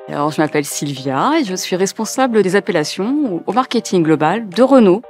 Alors, je m'appelle Sylvia et je suis responsable des appellations au marketing global de Renault.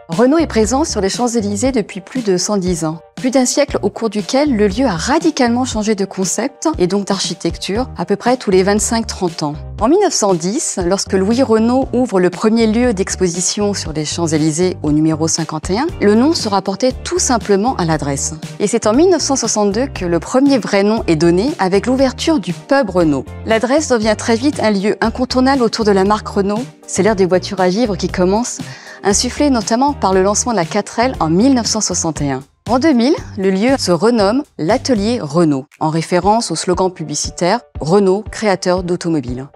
Renault est présent sur les Champs-Élysées depuis plus de 110 ans. Plus d'un siècle au cours duquel le lieu a radicalement changé de concept et donc d'architecture à peu près tous les 25-30 ans. En 1910, lorsque Louis Renault ouvre le premier lieu d'exposition sur les Champs-Élysées au numéro 51, le nom se rapportait tout simplement à l'adresse. Et c'est en 1962 que le premier vrai nom est donné avec l'ouverture du pub Renault. L'adresse devient très vite un lieu incontournable autour de la marque Renault. C'est l'ère des voitures à vivre qui commence, insufflée notamment par le lancement de la 4L en 1961. En 2000, le lieu se renomme l'Atelier Renault, en référence au slogan publicitaire « Renault, créateur d'automobiles ».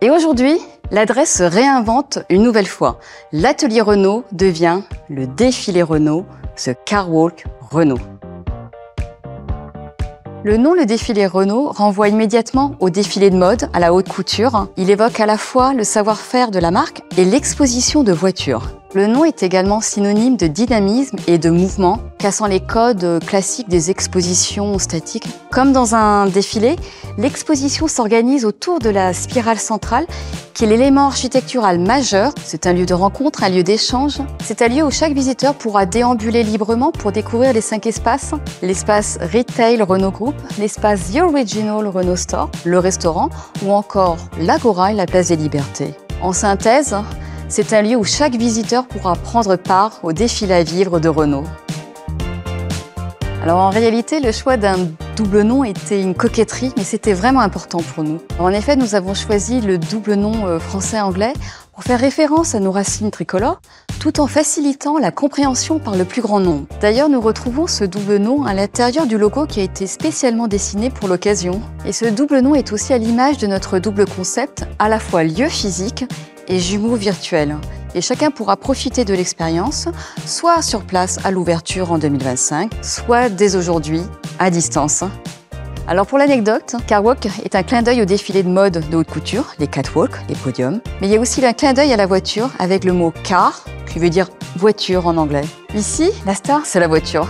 Et aujourd'hui, l'adresse se réinvente une nouvelle fois. L'Atelier Renault devient le défilé Renault, ce Car Walk Renault. Le nom, le défilé Renault, renvoie immédiatement au défilé de mode, à la haute couture. Il évoque à la fois le savoir-faire de la marque et l'exposition de voitures. Le nom est également synonyme de dynamisme et de mouvement, cassant les codes classiques des expositions statiques. Comme dans un défilé, l'exposition s'organise autour de la spirale centrale, qui est l'élément architectural majeur. C'est un lieu de rencontre, un lieu d'échange. C'est un lieu où chaque visiteur pourra déambuler librement pour découvrir les 5 espaces. L'espace Retail Renault Group, l'espace The Original Renault Store, le restaurant ou encore l'Agora et la place des Libertés. En synthèse, c'est un lieu où chaque visiteur pourra prendre part au défilé à vivre de Renault. Alors en réalité, le choix d'un double nom était une coquetterie, mais c'était vraiment important pour nous. En effet, nous avons choisi le double nom français-anglais pour faire référence à nos racines tricolores, tout en facilitant la compréhension par le plus grand nombre. D'ailleurs, nous retrouvons ce double nom à l'intérieur du logo qui a été spécialement dessiné pour l'occasion. Et ce double nom est aussi à l'image de notre double concept, à la fois lieu physique et jumeaux virtuels. Et chacun pourra profiter de l'expérience, soit sur place à l'ouverture en 2025, soit dès aujourd'hui à distance. Alors pour l'anecdote, Car Walk est un clin d'œil au défilé de mode de haute couture, les catwalks, les podiums. Mais il y a aussi un clin d'œil à la voiture avec le mot car, qui veut dire voiture en anglais. Ici, la star, c'est la voiture.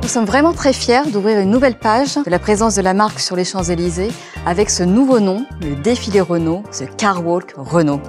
Nous sommes vraiment très fiers d'ouvrir une nouvelle page de la présence de la marque sur les Champs-Élysées avec ce nouveau nom, le défilé Renault, ce Car Walk Renault.